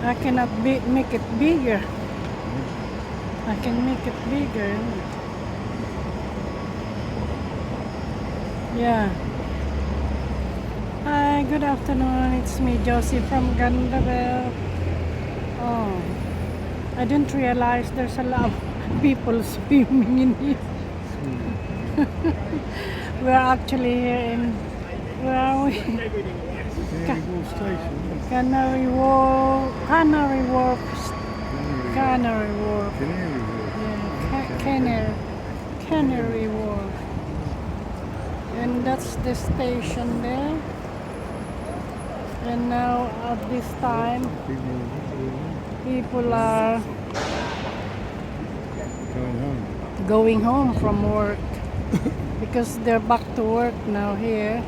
I cannot make it bigger. I can make it bigger. Yeah. Hi, good afternoon. It's me, Josie from Gandaville. Oh, I didn't realize there's a lot of people swimming in here. We're actually here in, where are we? Canary Wharf. Canary Wharf. Canary Wharf. Yeah, Canary Wharf. And that's the station there. And now at this time, people are going home from work because they're back to work now here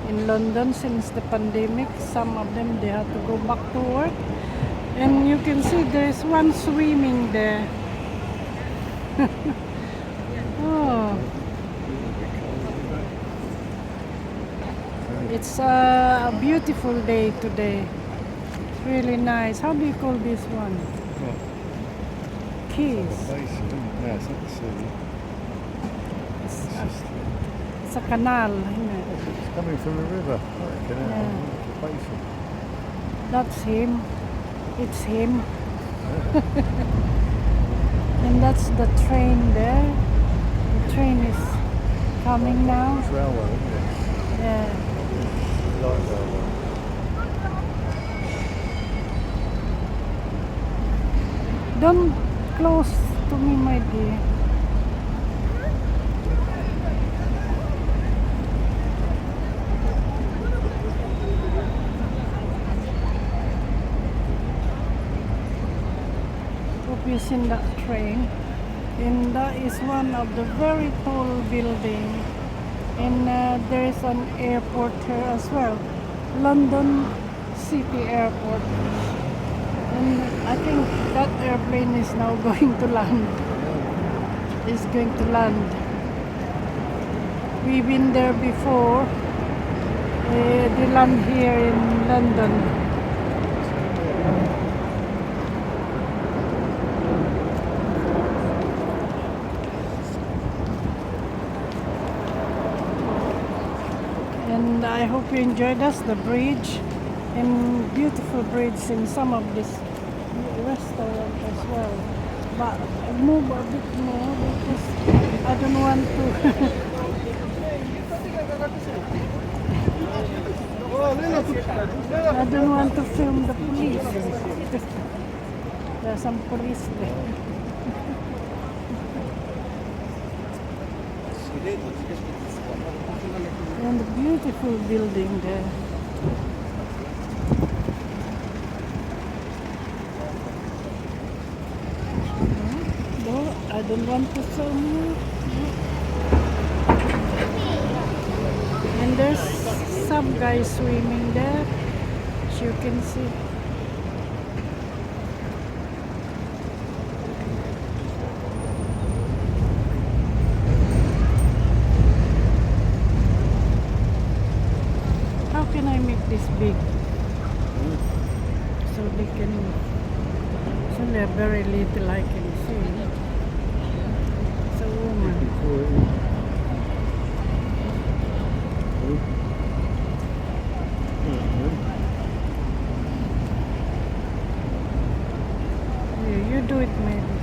in London since the pandemic. Some of them, they have to go back to work. And you can see there's one swimming there. Oh. It's a beautiful day today. Really nice. How do you call this one? Keys. It's a canal. It's coming from the river. Yeah. That's him. It's him. And that's the train there. The train is coming now. It's railway, isn't it? Yeah. Light railway. Don't close to me, my dear. Hope you've seen that train. And that is one of the very tall building. And there is an airport here as well. London City Airport. And I think that airplane is now going to land. It's going to land. We've been there before. They land here in London. And I hope you enjoyed us, the bridge. And beautiful bridge in some of this restaurant as well. But move a bit more because I don't want to. I don't want to film the police. There are some police there. And a beautiful building there. No, I don't want to film you. And there's some guys swimming there, as you can see. How can I make this big? So they can, so they're very little I can see. It's a woman. Yeah, you do it maybe.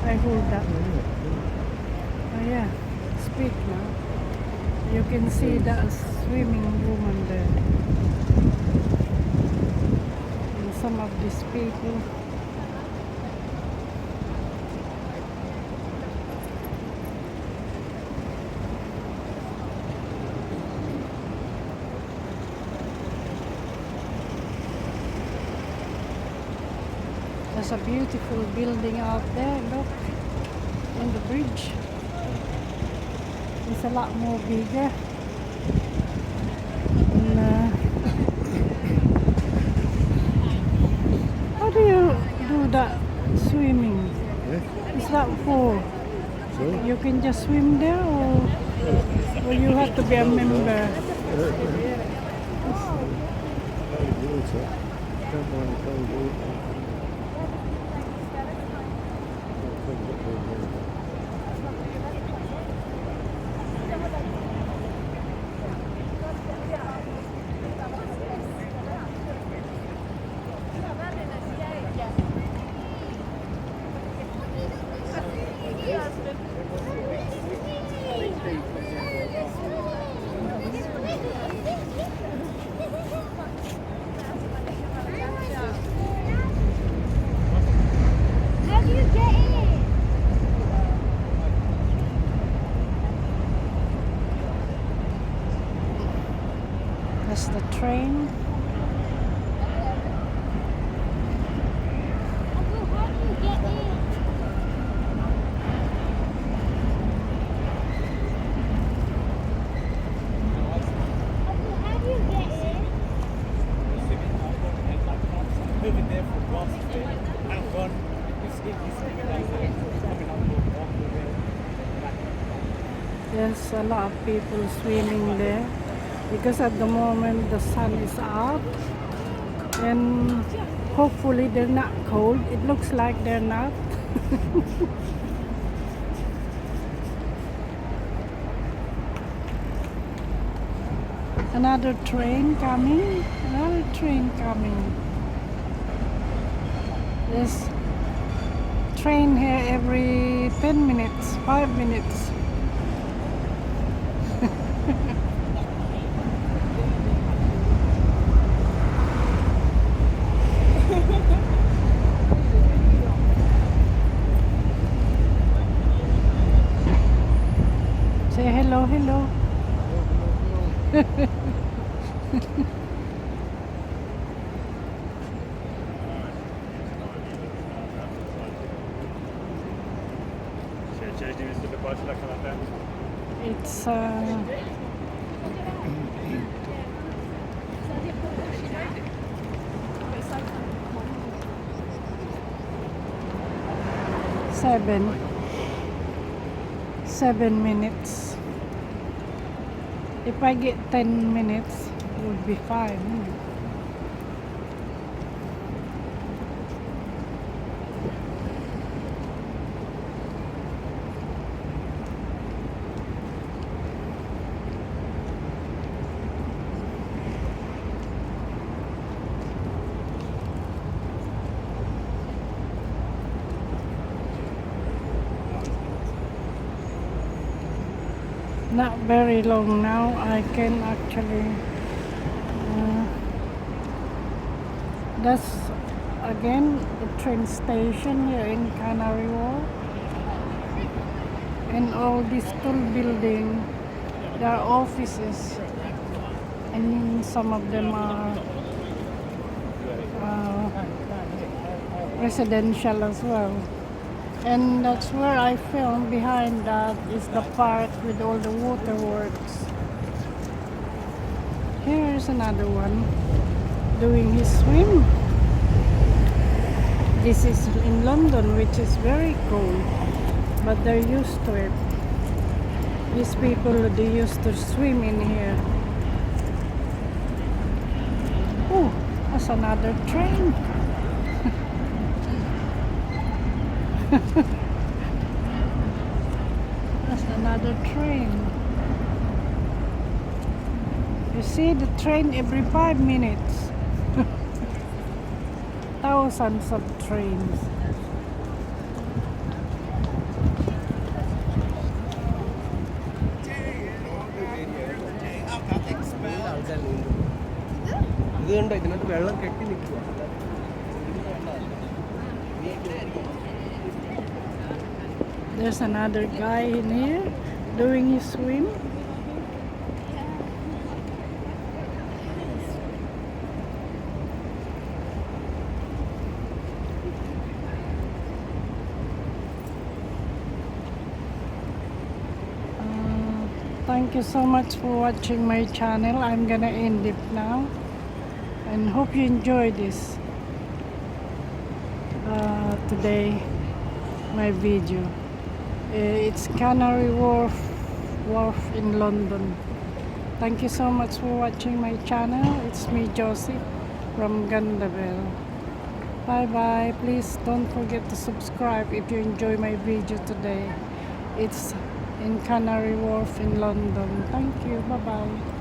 I hold that. Oh yeah, speak now. You can see that swimming woman there. And some of these people. There's a beautiful building out there, look, in the bridge. It's a lot more bigger. And, how do you do that swimming? Yeah. Is that for? So? You can just swim there, or you have to be a member? How do you get in? That's the train. Uncle, how do you get in? Uncle, how do you get in? Moving there for a while, and gone. There's a lot of people swimming there because at the moment the sun is up and hopefully they're not cold. It looks like they're not. Another train coming. Another train coming. There's train here every 10 minutes, 5 minutes. Say hello, hello. It's 7 minutes. If I get 10 minutes, it would be fine. Not very long now. I can actually that's again the train station here in Canary Wharf, and all these tall building, there are offices, and some of them are residential as well. And that's where I filmed. Behind that is the park with all the waterworks. Here's another one doing his swim. This is in London, which is very cold, but they're used to it. These people, they used to swim in here. Oh, that's another train. That's another train. You see the train every 5 minutes. Thousands of trains. ഇതുകൊണ്ട് ഇതിനകത്ത് വെള്ളം കെട്ടി നിൽക്കുക. There's another guy in here doing his swim. Thank you so much for watching my channel. I'm gonna end it now, and hope you enjoy this today my video. It's Canary Wharf in London. Thank you so much for watching my channel. It's me, Josie. from Gandaville. Bye bye. Please don't forget to subscribe if you enjoy my video today. It's in Canary Wharf in London. Thank you. Bye bye.